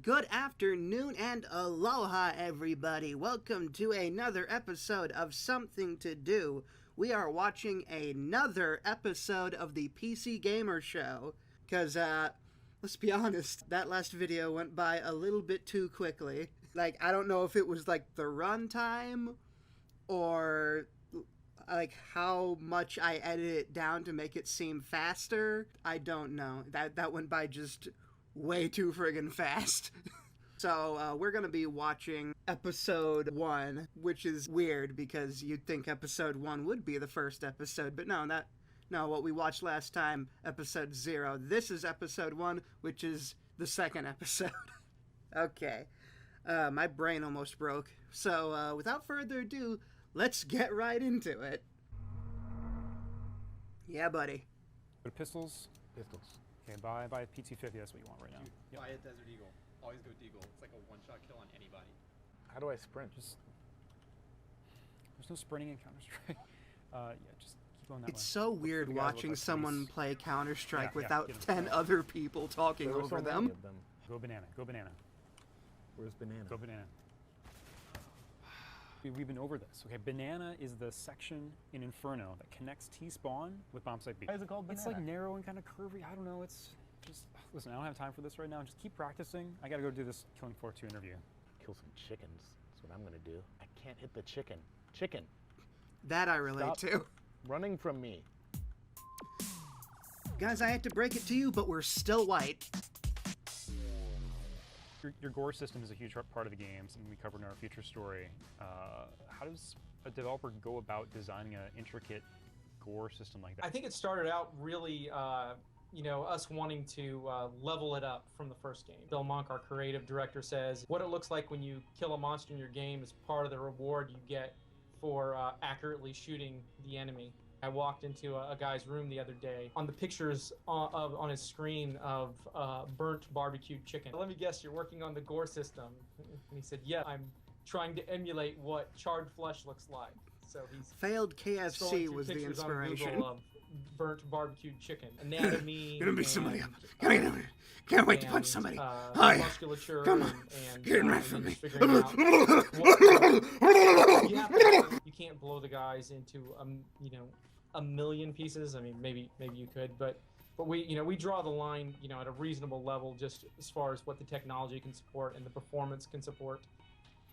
Good afternoon and aloha, everybody. Welcome to another episode of Something to Do. We are watching another episode of the PC Gamer Show. Because, let's be honest, that last video went by a little bit too quickly. Like, I don't know if it was, like, the runtime or, like, how much I edited it down to make it seem faster. I don't know. That went by just way too friggin' fast. So, we're gonna be watching episode 1, which is weird because you'd think episode 1 would be the first episode, but no, what we watched last time, episode 0. This is episode 1, which is the second episode. Okay. My brain almost broke. So, without further ado, let's get right into it. Yeah, buddy. Go to pistols. Pistols. Okay, buy a PT-50, that's what you want right now. Dude, buy a Desert Eagle. Always go Deagle. It's like a one-shot kill on anybody. How do I sprint? There's no sprinting in Counter-Strike. Yeah, just keep going that way. It's so weird watching like someone police. play Counter-Strike Yeah, without get 10 other people talking There were over so them. many of them. Go banana, go banana, Where's banana? go banana. We've been over this. Okay, banana is the section in Inferno that connects T-spawn with bomb site B. Why is it called banana? It's like narrow and kind of curvy. I don't know. It's just, listen, I don't have time for this right now. Just keep practicing. I gotta go do this Killing Floor 2 interview. Kill some chickens. That's what I'm gonna do. I can't hit the chicken. Chicken. That I relate Stop to. running from me. Guys, I hate to break it to you, but we're still white. Your gore system is a huge part of the games, and we covered in our future story. How does a developer go about designing an intricate gore system like that? I think it started out really, us wanting to level it up from the first game. Bill Monk, our creative director, says what it looks like when you kill a monster in your game is part of the reward you get for accurately shooting the enemy. I walked into a guy's room the other day. On the pictures on his screen of burnt barbecued chicken. Let me guess, you're working on the gore system. And he said, yeah, I'm trying to emulate what charred flesh looks like. So he's Failed scrolling KFC through was the pictures on inspiration. Google of burnt barbecued chicken, anatomy. Gonna be somebody and, up. Can't wait to punch somebody. Oh, yeah. Musculature. Come on. And, Get and right from then me. just figuring out you can't blow the guys into a million pieces. I mean, maybe you could, but we draw the line at a reasonable level, just as far as what the technology can support and the performance can support,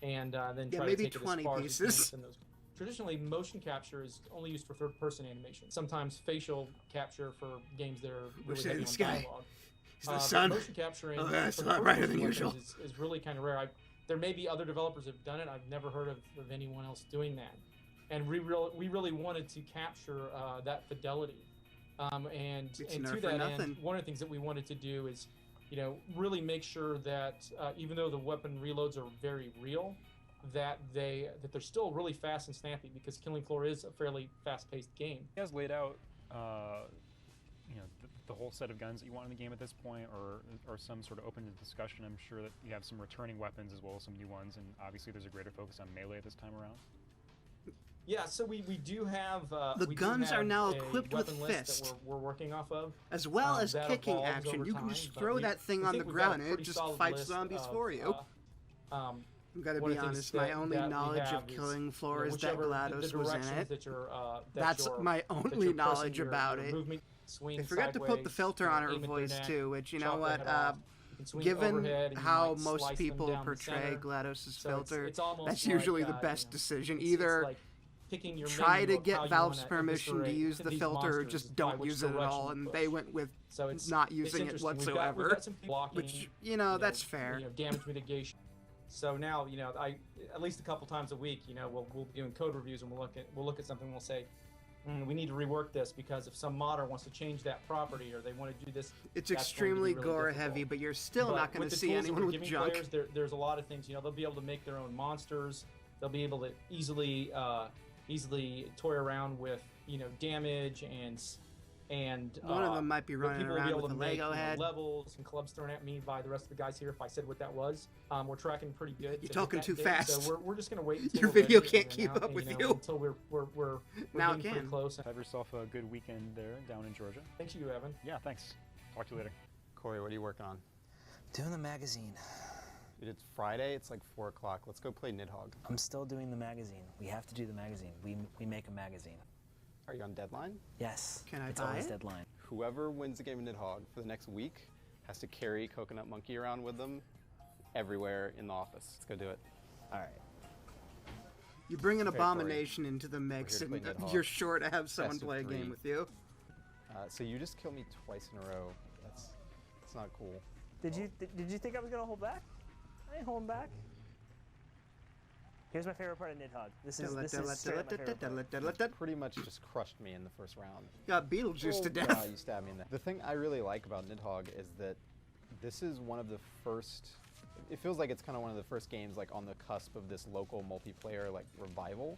and then try maybe to take 20 it as far pieces. as we can within those. Traditionally, motion capture is only used for third-person animation. Sometimes facial capture for games that are really heavy on dialogue. Is the sun? Motion capture Oh, that's a lot brighter than usual. Is really kind of rare. There may be other developers that have done it. I've never heard of anyone else doing that. And we really wanted to capture that fidelity. And to that end, one of the things that we wanted to do is, really make sure that even though the weapon reloads are very real, that they're still really fast and snappy, because Killing Floor is a fairly fast-paced game. You guys laid out, the whole set of guns that you want in the game at this point, or some sort of open to discussion. I'm sure that you have some returning weapons as well as some new ones, and obviously there's a greater focus on melee this time around. Yeah, so we do have The guns are now equipped with fists that we're working off of, as well as that kicking evolves action. over You can time, just but throw we that thing think on the we've got a ground and it pretty just solid fights list zombies of, for you. I've got to one be of the things honest, my only that we knowledge have of is, Killing Floor is that whichever GLaDOS was in directions it. that you're, That's my that only you're pressing knowledge your about it. movement, swing They forgot to put the sideways, filter on her aim at their voice neck, too, which, you know chop their what, head off. You can swing given overhead, and you how might most slice them people down the portray center. GLaDOS' So filter, it's almost that's like, usually the best decision. it's Either like picking your try menu to of how get you Valve's wanna permission to eviscerate use the these filter, or monsters just by don't which use it at direction all, you and push. they went with So it's not using it interesting. We've whatsoever, got some blocking, which, that's fair. Damage mitigation. So now, I at least a couple times a week, we'll be doing code reviews, and we'll look at something, and we'll say, we need to rework this because if some modder wants to change that property or they want to do this, It's that's going to be extremely really gore difficult. heavy, but you're still But not going with to the see tools that anyone we're with giving junk. players, there's a lot of things. They'll be able to make their own monsters. They'll be able to easily toy around with damage and One of them might be running people will be around able with a to make, Lego head. levels and clubs thrown at me by the rest of the guys here. If I said what that was, we're tracking pretty good. You're to talking hit too that date. fast. So we're just gonna wait until Your we're video ready, can't and keep now, up with you. until we're Now getting it pretty can. close. Have yourself a good weekend there down in Georgia. Thanks you, Evan. Yeah, thanks. Talk to you later. Corey, what are you working on? Doing the magazine. Dude, it's Friday. It's like 4 o'clock. Let's go play Nidhogg. I'm still doing the magazine. We have to do the magazine. We make a magazine. Are you on deadline? Yes. Can I it's buy always it? deadline. Whoever wins the game of Nidhogg for the next week has to carry Coconut Monkey around with them everywhere in the office. Let's go do it. All right. You bring an Okay, abomination into the mix, We're here and to play Nidhogg. you're sure to have someone Best of play a 3. game with you. So you just killed me twice in a row. That's not cool. Did you think I was gonna hold back? I ain't holding back. Here's my favorite part of Nidhogg. This is straight up my favorite part. Pretty much just crushed me in the first round. Got Beetlejuice to death. God, you stabbed me in the. The thing I really like about Nidhogg is that this is one of the first. It feels like it's kind of one of the first games like on the cusp of this local multiplayer like revival,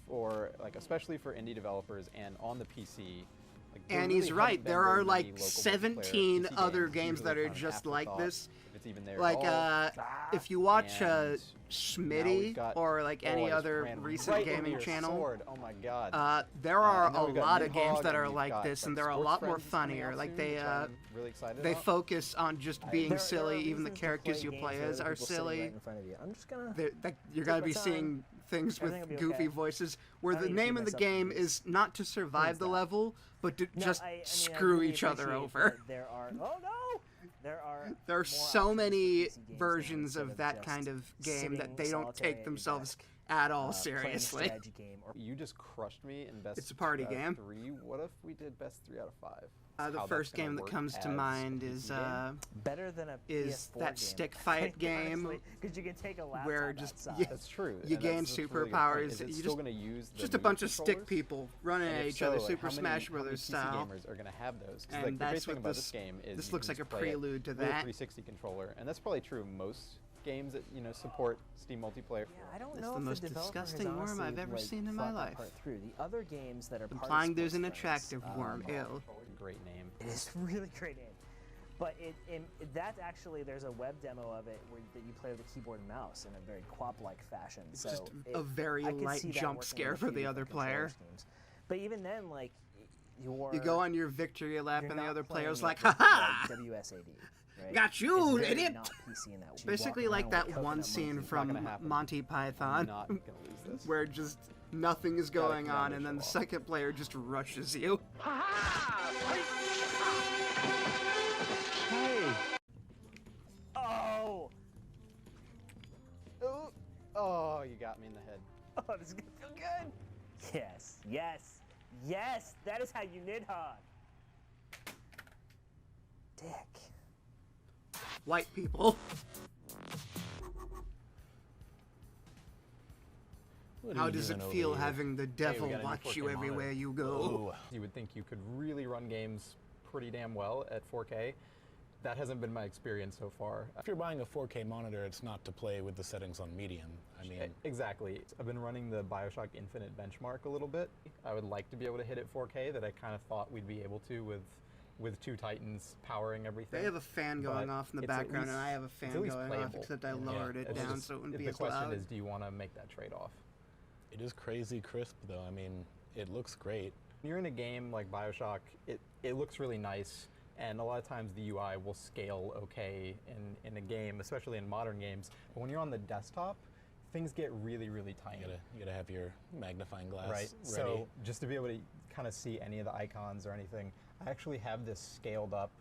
or like especially for indie developers and on the PC. Like, there And really he's right. haven't been There very are many like local multiplayer 17 PC other games. games Usually that are kind of an just like afterthought, this. if it's even there Like, at all. if you watch And now we've Schmitty got- or like Oh, any I just other ran recent right into gaming your channel, sword. Oh my god. there are and now a we've got lot of games Nidhogg, that and are we've like got, this, and like, they're a Sports lot more Friends coming funnier. out Like soon, they which I'm really excited they about. focus on just being There silly. are Even the reasons to characters play you games play where as there are people sitting silly. right in front of you. I'm just gonna. You're Take gonna my be time. seeing things with Everything will be goofy okay. voices, where I the need to name keep of the myself game confused. is not to survive the that? level, but to No, just I mean, I screw really each other appreciate over. that There are. Oh no! There are. There are more so options for many PC games now versions instead of that just kind of game that sitting they don't solitary take at your themselves desk, at all playing a seriously. strategy game or You just crushed me in best. It's a party game. 3. What if we did best 3 out of 5? The How that's first gonna game that work comes to as a mind PC is game? better than a is PS4 that game. stick fight game because you can take a laptop where just outside. yeah, That's true. you and gain that's a really good point. superpowers. Is it You still just going to use the just a Move bunch of stick controllers? people running And at if each other, so, Super how many- Smash how many Brothers PC style. gamers are going to have those? 'Cause, And like, the great that's thing what about this- this game is this you looks can like a just play it prelude to with that. a 360 controller, and that's probably true of most games that support Steam multiplayer. Yeah, I don't It's know the if most the developer has disgusting worm honestly, I've ever like, seen in my thought that life. part through. The other games that are part Implying of there's an Sports Friends, attractive worm. Ew. Great name. It is a really great name. But that's actually, there's a web demo of it that you play with a keyboard and mouse in a very quap-like fashion. It's so just it, a very I could light see that jump working scare with a for few the other different controller player. schemes. But even then, like, You go on your victory lap, you're and the not other playing player's it like, with, "Ha-ha! like, WSAD. Right? Got you, It's very idiot!" not PC in that way. You Basically walk like around that with one Coconut scene Monkey. not from gonna happen. Monty I'm Python not going to lose this. where just nothing is Gotta going come down on, to and then the show off. second player just rushes you. Hey! Oh! Oh, you got me in the head. Oh, this is gonna feel good. Yes, yes, yes. That is how you Nidhogg. Dick. White people. How does it feel having the devil got a new watch 4K you everywhere monitor. you go? You would think you could really run games pretty damn well at 4K. That hasn't been my experience so far. If you're buying a 4K monitor, it's not to play with the settings on medium. I mean, Exactly. I've been running the BioShock Infinite benchmark a little bit. I would like to be able to hit it 4K that I kind of thought we'd be able to with two Titans powering everything. They have a fan going But off in the it's at background, and least- I have a it's fan at least going playable. off, except I Yeah. lowered it It's down just- so it wouldn't be the as question loud. is, do you want to make that trade-off? it is crazy crisp, though. I mean, it looks great. When you're in a game like BioShock, it looks really nice, and a lot of times the UI will scale okay in a game, especially in modern games. But when you're on the desktop, things get really, really tiny. You gotta have your magnifying glass Right. ready. So just to be able to kind of see any of the icons or anything, I actually have this scaled up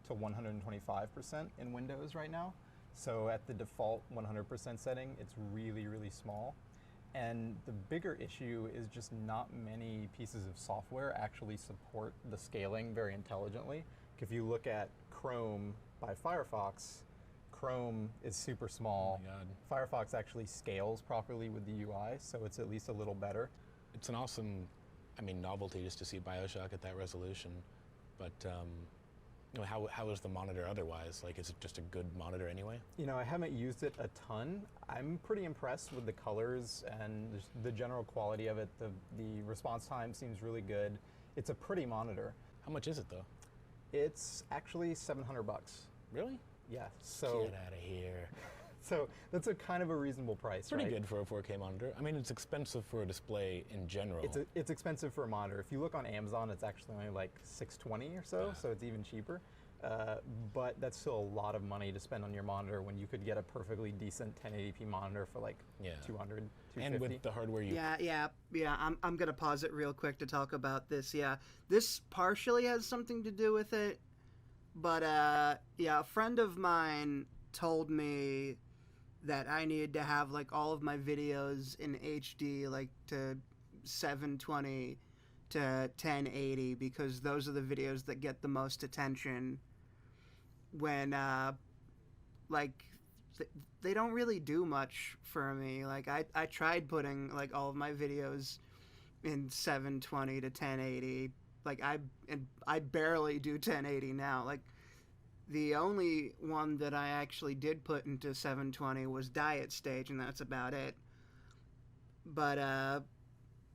to 125% in Windows right now. So at the default 100% setting, it's really, really small. And the bigger issue is just not many pieces of software actually support the scaling very intelligently. If you look at Chrome by Firefox, Chrome is super small. Oh my God. Firefox actually scales properly with the UI, so it's at least a little better. It's an awesome, novelty just to see BioShock at that resolution. But how is the monitor otherwise? Like, is it just a good monitor anyway? I haven't used it a ton. I'm pretty impressed with the colors and the general quality of it. The response time seems really good. It's a pretty monitor. How much is it though? It's actually $700. Really? Yeah. So Get out of here. so that's a kind of a reasonable price, Pretty right? good for a 4K monitor. I mean, it's expensive for a display in general. It's expensive for a monitor. If you look on Amazon, it's actually only like $620 or so, so it's even cheaper. but that's still a lot of money to spend on your monitor when you could get a perfectly decent 1080p monitor for like Yeah. 200, 250. And with the hardware you Yeah. I'm gonna pause it real quick to talk about this. Yeah, this partially has something to do with it, but yeah, a friend of mine told me that I needed to have like all of my videos in HD, like to 720 to 1080, because those are the videos that get the most attention. When like they don't really do much for me. Like I tried putting like all of my videos in 720 to 1080. Like I barely do 1080 now. Like the only one that I actually did put into 720 was Diet Stage, and that's about it. But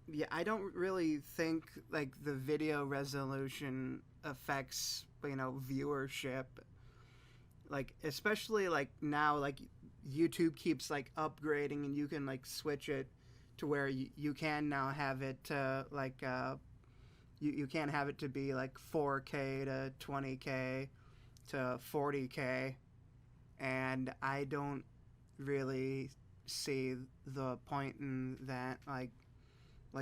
yeah, I don't really think like the video resolution affects, viewership. Like especially like now, like YouTube keeps like upgrading, and you can like switch it to where you can now have it like you can have it to be like 4K to 20K to 40K, and I don't really see the point in that. Like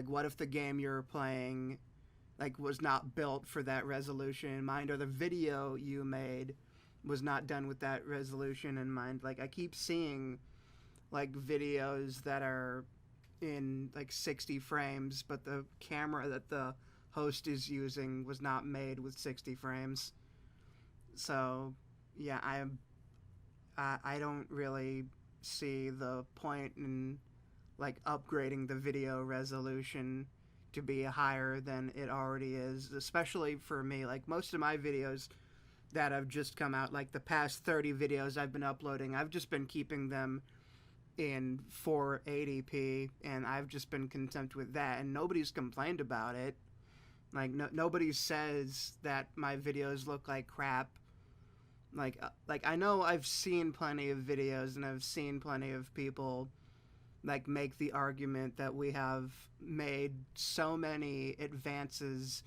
what if the game you're playing like was not built for that resolution in mind, or the video you made was not done with that resolution in mind? Like I keep seeing like videos that are in like 60 frames, but the camera that the host is using was not made with 60 frames. So yeah, I don't really see the point in like upgrading the video resolution to be higher than it already is, especially for me. Like most of my videos that have just come out, like the past 30 videos I've been uploading, I've just been keeping them in 480p, and I've just been content with that, and nobody's complained about it. Like nobody says that my videos look like crap. Like I know I've seen plenty of videos, and I've seen plenty of people like make the argument that we have made so many advances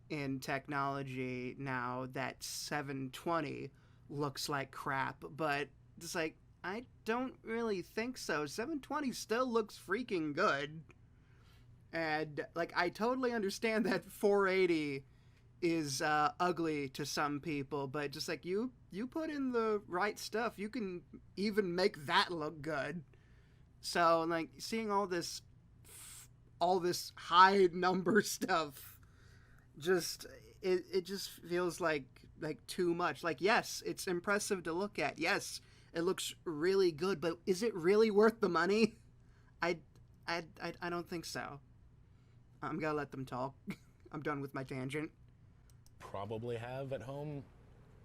in technology now that 720 looks like crap, but it's like I don't really think so. 720 still looks freaking good. And like I totally understand that 480 is ugly to some people, but just like you put in the right stuff, you can even make that look good. So like seeing all this high number stuff, just it just feels like too much. Like yes, it's impressive to look at. Yes, it looks really good, but is it really worth the money? I don't think so. I'm gonna let them talk. I'm done with my tangent. probably have at home,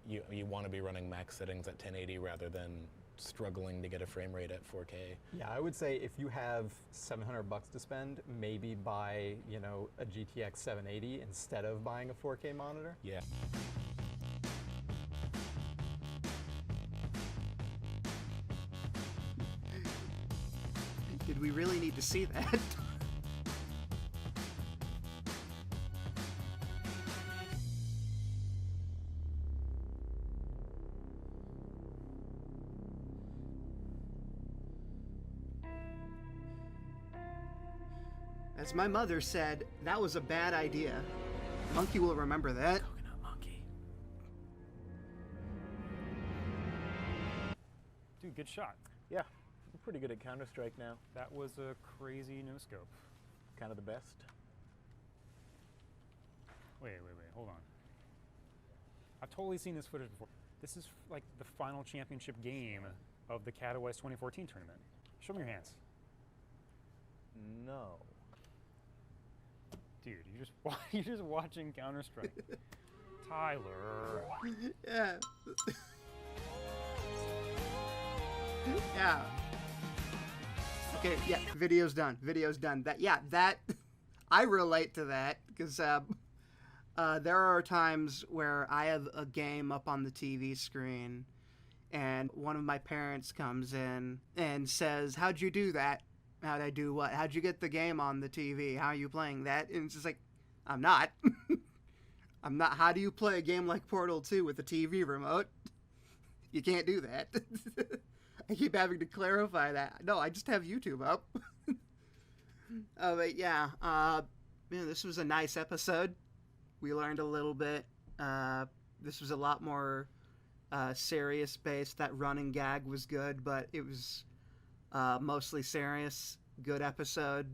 you want to be running max settings at 1080 rather than struggling to get a frame rate at 4K. Yeah, I would say if you have $700 to spend, maybe buy, a GTX 780 instead of buying a 4K monitor. Yeah. Did we really need to see that? As my mother said, that was a bad idea. Monkey will remember that. Coconut monkey. Dude, good shot. Yeah, I'm pretty good at Counter-Strike now. That was a crazy no scope. Kind of the best. Wait, hold on. I've totally seen this footage before. This is like the final championship game of the Katowice 2014 tournament. Show me your hands. No. Dude, you're just watching Counter-Strike. Tyler. Yeah. Yeah. Okay, yeah, video's done. That I relate to that because there are times where I have a game up on the TV screen and one of my parents comes in and says, "How'd you do that?" How'd I do what? How'd you get the game on the TV? How are you playing that? And it's just like, I'm not. I'm not. How do you play a game like Portal 2 with a TV remote? You can't do that. I keep having to clarify that. No, I just have YouTube up. But yeah, man, this was a nice episode. We learned a little bit. This was a lot more serious based. That running gag was good, but it was mostly serious. Good episode.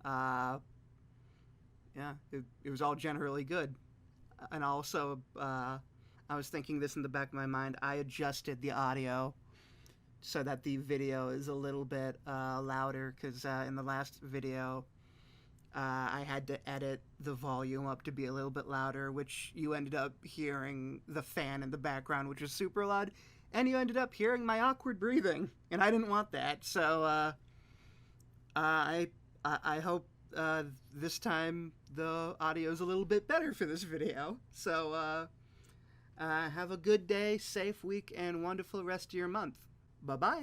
Yeah, it was all generally good. And also, I was thinking this in the back of my mind. I adjusted the audio so that the video is a little bit louder, because in the last video, I had to edit the volume up to be a little bit louder, which you ended up hearing the fan in the background, which was super loud, and you ended up hearing my awkward breathing, and I didn't want that. So I hope this time the audio is a little bit better for this video. So have a good day, safe week, and wonderful rest of your month. Bye-bye.